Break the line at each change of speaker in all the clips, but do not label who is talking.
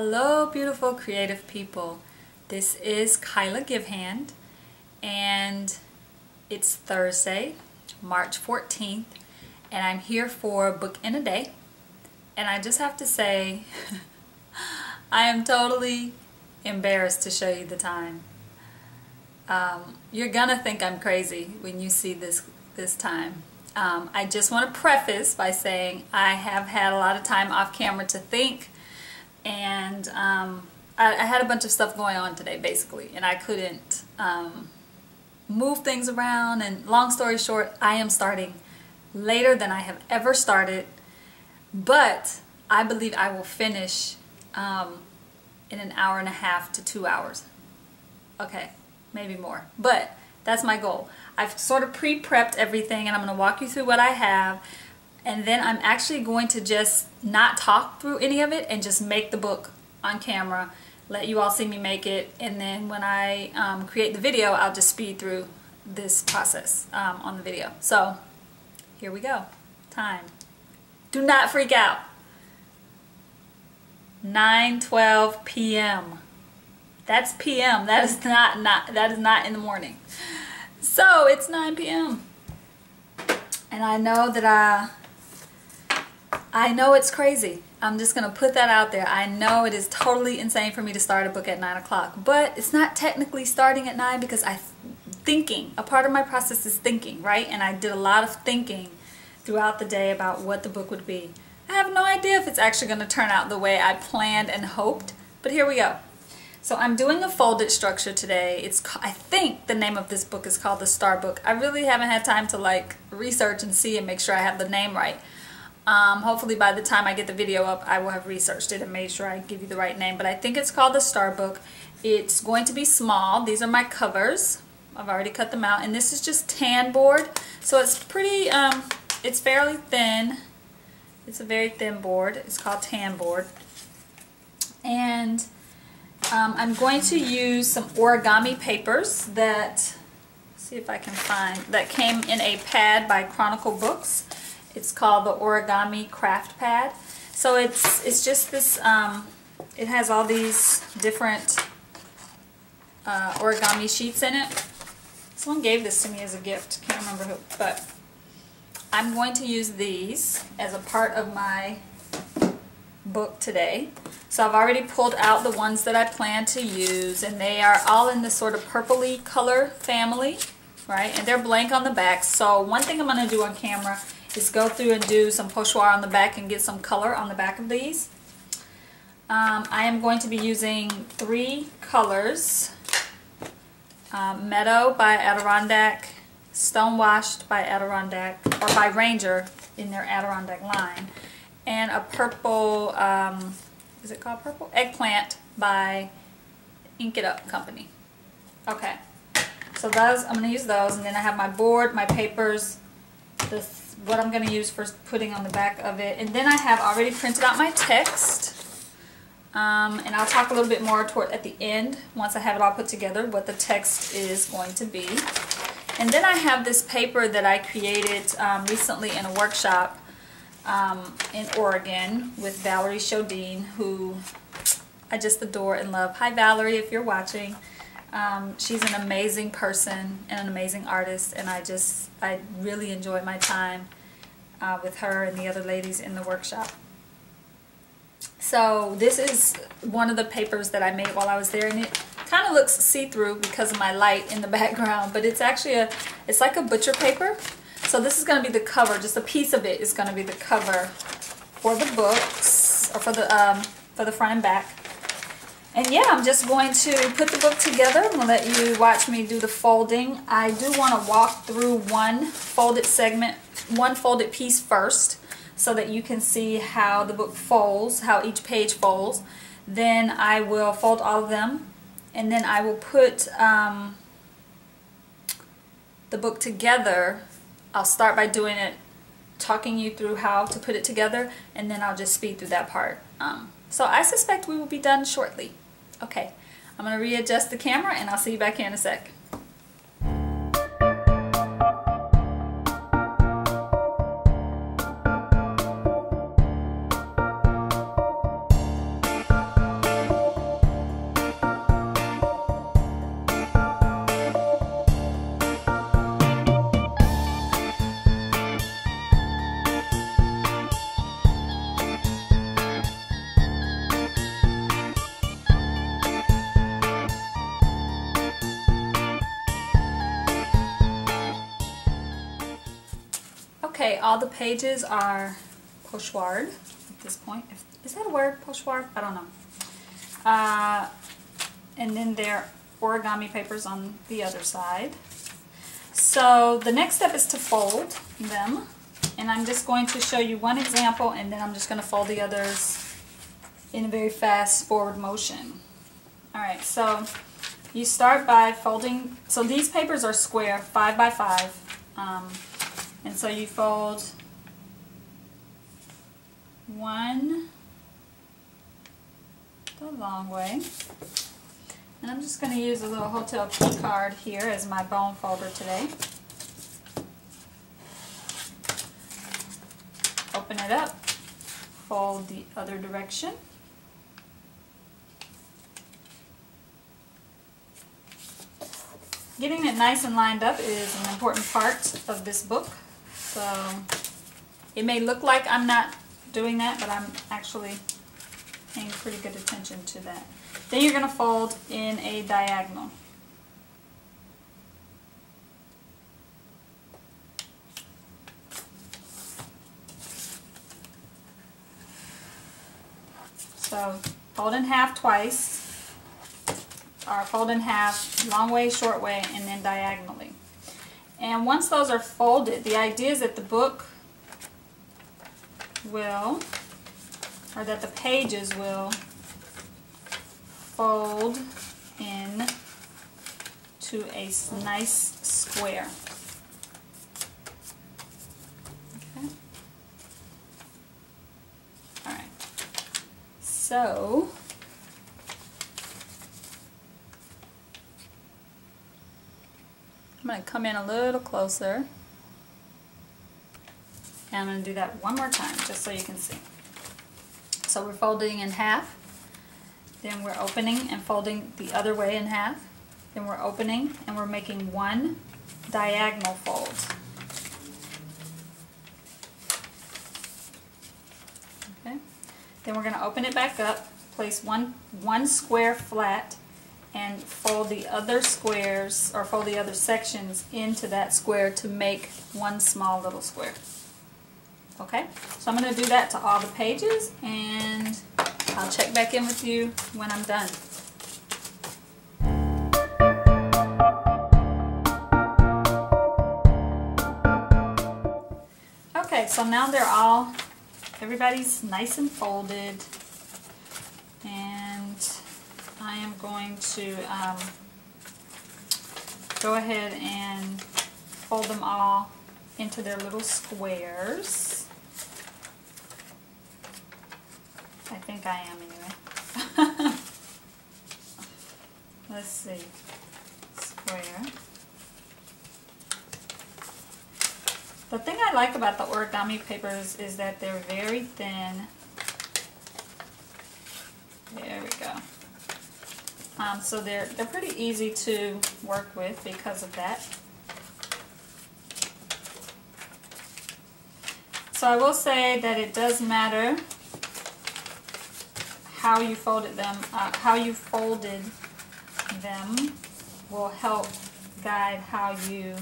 Hello, beautiful creative people. This is Kiala Givehand, and it's Thursday, March 14th, and I'm here for Book in a Day. And I just have to say, I am totally embarrassed to show you the time. You're gonna think I'm crazy when you see this time. I just want to preface by saying I have had a lot of time off camera to think, and I had a bunch of stuff going on today basically, and I couldn't move things around, and long story short, I am starting later than I have ever started, but I believe I will finish in an hour and a half to 2 hours. Okay, maybe more, but that's my goal. I've sort of pre-prepped everything, and I'm going to walk you through what I have, and then I'm actually going to just not talk through any of it and just make the book on camera, let you all see me make it, and then when I create the video, I'll just speed through this process on the video. So here we go. Time. Do not freak out. 9:12 p.m. That's p.m. That is not in the morning. So it's 9 p.m. and I know that I know it's crazy. I'm just gonna put that out there. I know it is totally insane for me to start a book at 9 o'clock, but it's not technically starting at 9 because thinking. A part of my process is thinking, right? And I did a lot of thinking throughout the day about what the book would be. I have no idea if it's actually going to turn out the way I planned and hoped, but here we go. So I'm doing a folded structure today. I think the name of this book is called The Star Book. I really haven't had time to research and see and make sure I have the name right. Hopefully by the time I get the video up, I will have researched it and made sure I give you the right name. But I think it's called The Star Book. It's going to be small. These are my covers. I've already cut them out. And this is just tan board. So it's pretty, it's fairly thin. It's a very thin board. It's called tan board. And I'm going to use some origami papers that, see if I can find, that came in a pad by Chronicle Books. It's called the Origami Craft Pad. So it's just this, it has all these different origami sheets in it. Someone gave this to me as a gift, can't remember who, but I'm going to use these as a part of my book today. So I've already pulled out the ones that I plan to use, and they are all in this sort of purpley color family, right? And they're blank on the back. So one thing I'm going to do on camera is go through and do some pochoir on the back and get some color on the back of these. I am going to be using 3 colors. Meadow by Adirondack, Stonewashed by Adirondack, or by Ranger in their Adirondack line, and a purple, is it called purple? Eggplant by Ink It Up Company. Okay, so those, I'm going to use those, and then I have my board, my papers, what I'm going to use for putting on the back of it, and then I have already printed out my text. And I'll talk a little bit more at the end, once I have it all put together, what the text is going to be. And then I have this paper that I created recently in a workshop in Oregon with Valerie Shodine, who I just adore and love. Hi Valerie, if you're watching. She's an amazing person and an amazing artist, and I really enjoy my time with her and the other ladies in the workshop. So this is one of the papers that I made while I was there, and it kind of looks see-through because of my light in the background, but it's actually it's like a butcher paper. So this is going to be the cover, just a piece of it is going to be the cover for the books, or for the front and back. And yeah, I'm just going to put the book together. I'm going to let you watch me do the folding. I do want to walk through one folded piece first, so that you can see how the book folds, how each page folds. Then I will fold all of them, and then I will put the book together. I'll start by doing it, talking you through how to put it together, and then I'll just speed through that part. So I suspect we will be done shortly. Okay, I'm going to readjust the camera, and I'll see you back here in a sec. Okay, all the pages are pochoired at this point. Is that a word, pochoired? I don't know. And then there are origami papers on the other side. So the next step is to fold them. And I'm just going to show you one example, and then I'm just going to fold the others in a very fast forward motion. Alright, so you start by folding, so these papers are square, 5 by 5. And so you fold one the long way. And I'm just going to use a little hotel key card here as my bone folder today. Open it up, fold the other direction. Getting it nice and lined up is an important part of this book. So it may look like I'm not doing that, but I'm actually paying pretty good attention to that. Then you're going to fold in a diagonal. So fold in half twice, or fold in half, long way, short way, and then diagonally. And once those are folded, the idea is that the book will, or that the pages will fold in to a nice square. Okay. All right. So I'm going to come in a little closer, and I'm going to do that one more time just so you can see. So we're folding in half, then we're opening and folding the other way in half, then we're opening and we're making one diagonal fold. Okay. Then we're going to open it back up, place one square flat, and fold the other squares, or fold the other sections into that square to make one small little square. Okay, so I'm going to do that to all the pages, and I'll check back in with you when I'm done. Okay, so now they're all, everybody's nice and folded, and I am going to go ahead and fold them all into their little squares. I think I am anyway. Let's see. Square. The thing I like about the origami papers is that they're very thin. There we go. So they're pretty easy to work with because of that. So I will say that it does matter how you folded them. How you folded them will help guide how you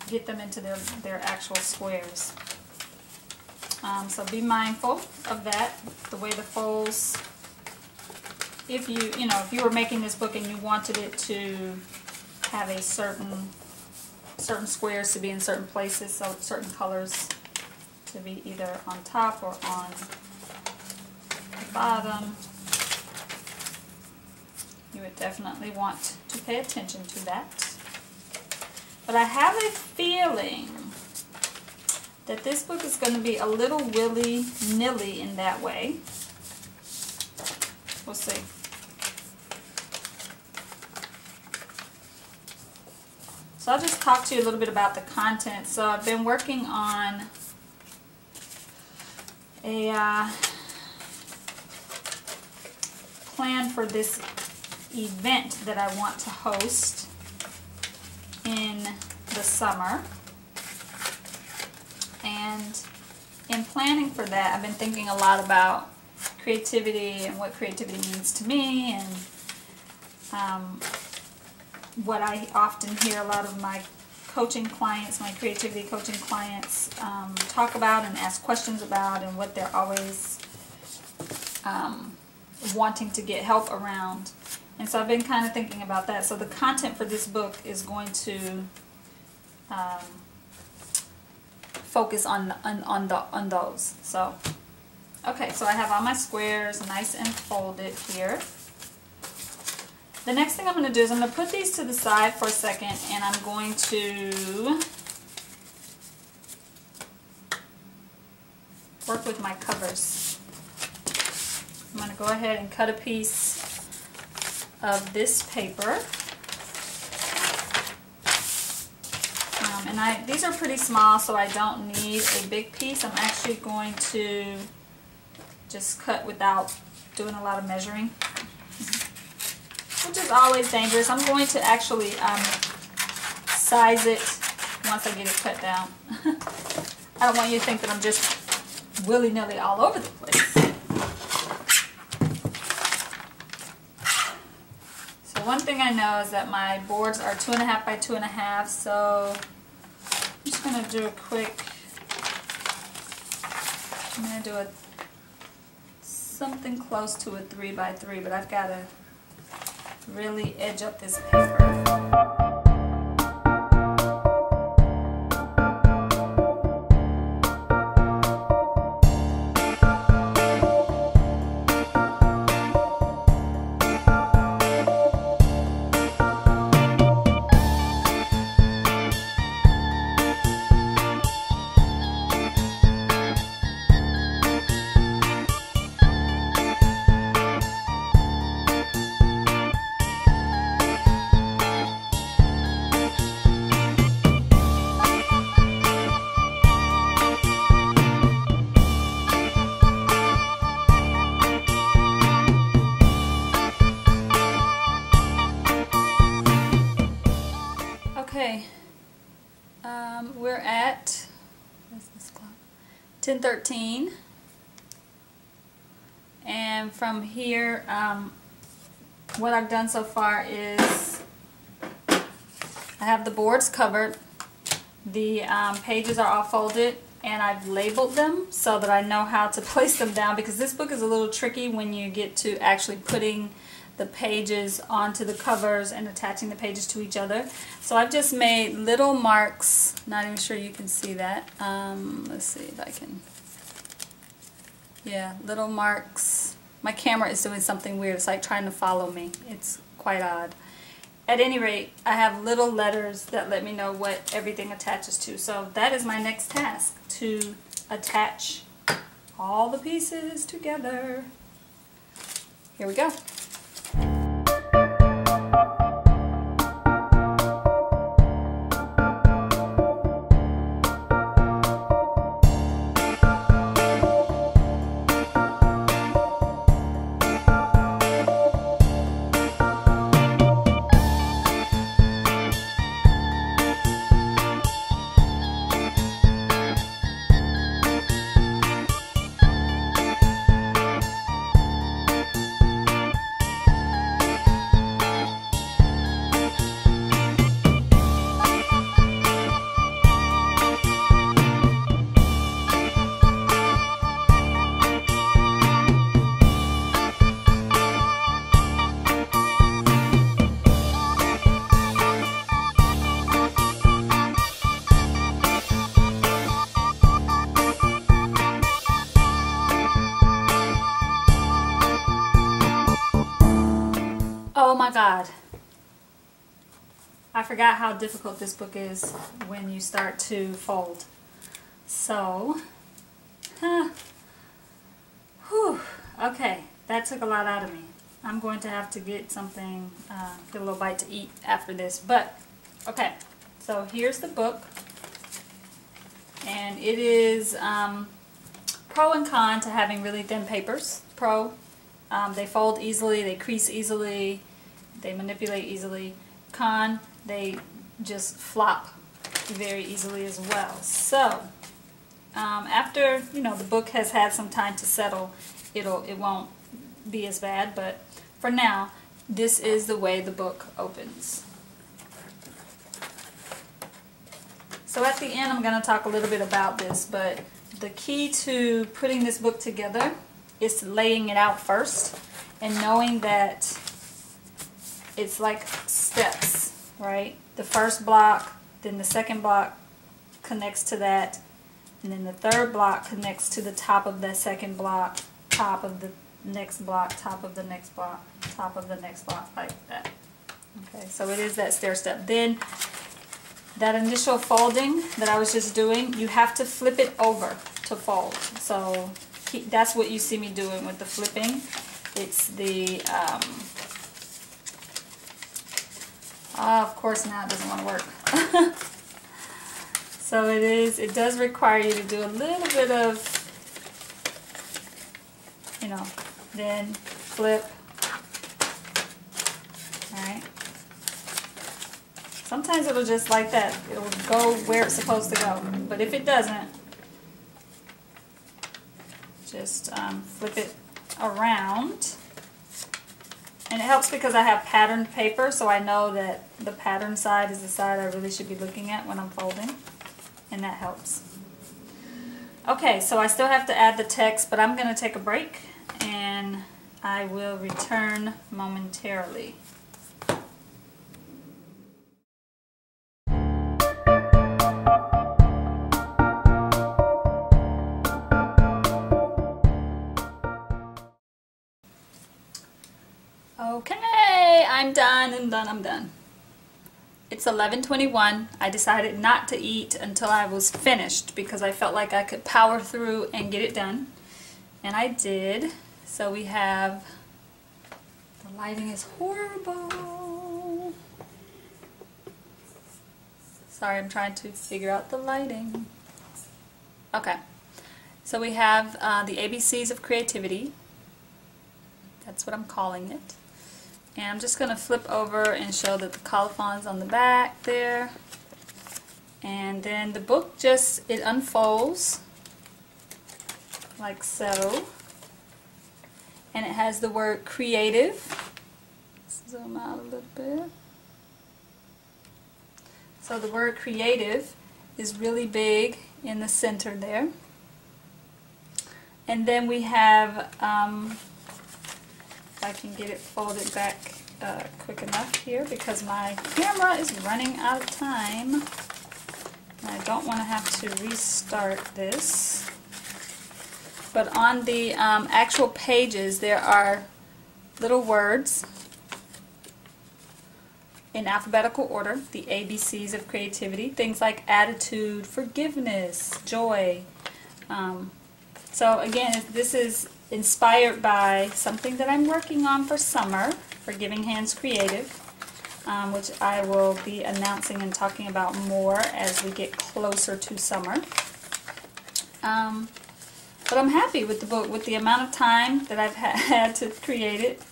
get them into their actual squares. So be mindful of that. The way the folds. If you were making this book and you wanted it to have a certain squares to be in certain places, so certain colors to be either on top or on the bottom, you would definitely want to pay attention to that. But I have a feeling that this book is going to be a little willy-nilly in that way. We'll see. So I'll just talk to you a little bit about the content. So I've been working on a plan for this event that I want to host in the summer. And in planning for that, I've been thinking a lot about creativity and what creativity means to me, and what I often hear a lot of my coaching clients, my creativity coaching clients, talk about and ask questions about, and what they're always wanting to get help around. And so I've been kind of thinking about that. So the content for this book is going to focus on those. So okay, so I have all my squares nice and folded here. The next thing I'm going to do is I'm going to put these to the side for a second, and I'm going to work with my covers. I'm going to go ahead and cut a piece of this paper. And these are pretty small, so I don't need a big piece. I'm actually going to just cut without doing a lot of measuring, which is always dangerous. I'm going to actually size it once I get it cut down. I don't want you to think that I'm just willy-nilly all over the place. So one thing I know is that my boards are 2.5 by 2.5, so I'm just going to do a quick, I'm going to do something close to a 3 by 3, but I've got to really edge up this paper. Okay, we're at 10:13, and from here, what I've done so far is I have the boards covered, the pages are all folded, and I've labeled them so that I know how to place them down, because this book is a little tricky when you get to actually putting the pages onto the covers and attaching the pages to each other. So I've just made little marks. Not even sure you can see that. Let's see if I can. Yeah, little marks. My camera is doing something weird. It's like trying to follow me. It's quite odd. At any rate, I have little letters that let me know what everything attaches to. So that is my next task, to attach all the pieces together. Here we go. Oh my God. I forgot how difficult this book is when you start to fold. So, okay, that took a lot out of me. I'm going to have to get something, get a little bite to eat after this. But, okay, so here's the book. And it is pro and con to having really thin papers. Pro, they fold easily, they crease easily, they manipulate easily. Con, they just flop very easily as well. So after the book has had some time to settle, it won't be as bad. But for now, this is the way the book opens. So at the end I'm going to talk a little bit about this, but the key to putting this book together is laying it out first and knowing that it's like steps, right? The first block, then the second block connects to that, and then the third block connects to the top of the second block, top of the next block, top of the next block, top of the next block, like that. Okay, so it is that stair step. Then that initial folding that I was just doing, you have to flip it over to fold. So that's what you see me doing with the flipping. It's the, of course now it doesn't want to work. So it does require you to do a little bit of, you know, then flip, alright. Sometimes it'll just like that, it'll go where it's supposed to go, but if it doesn't, just flip it around. And it helps because I have patterned paper, so I know that the pattern side is the side I really should be looking at when I'm folding, and that helps. Okay, so I still have to add the text, but I'm going to take a break and I will return momentarily. Okay, I'm done. It's 11:21. I decided not to eat until I was finished because I felt like I could power through and get it done. And I did. So we have, the lighting is horrible. Sorry, I'm trying to figure out the lighting. Okay, so we have the ABCs of creativity. That's what I'm calling it. And I'm just going to flip over and show that the colophon's on the back there. And then the book it unfolds like so. And it has the word creative. Let's zoom out a little bit. So the word creative is really big in the center there. And then we have, if I can get it folded back quick enough here because my camera is running out of time. And I don't want to have to restart this. But on the actual pages there are little words in alphabetical order, the ABCs of creativity, things like attitude, forgiveness, joy. So again, this is inspired by something that I'm working on for summer for Givehand Creative, which I will be announcing and talking about more as we get closer to summer. But I'm happy with the book, with the amount of time that I've had to create it.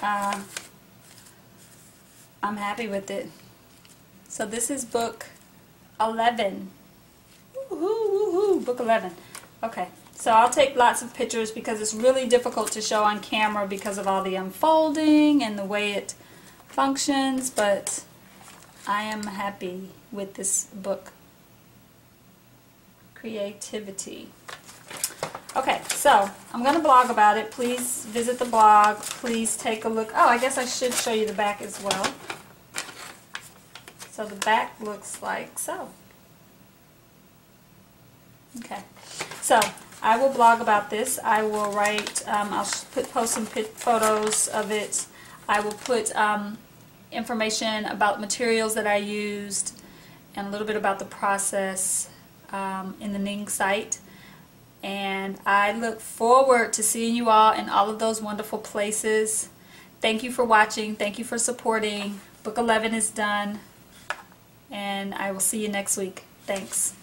I'm happy with it. So this is book 11. Woohoo, woohoo, book 11. Okay, so I'll take lots of pictures because it's really difficult to show on camera because of all the unfolding and the way it functions, but I am happy with this book. Creativity. Okay, so I'm going to blog about it. Please visit the blog. Please take a look. Oh, I guess I should show you the back as well. So the back looks like so. Okay, so I will blog about this. I will write, I'll post some photos of it. I will put information about materials that I used and a little bit about the process in the Ning site. And I look forward to seeing you all in all of those wonderful places. Thank you for watching. Thank you for supporting. Book 11 is done. And I will see you next week. Thanks.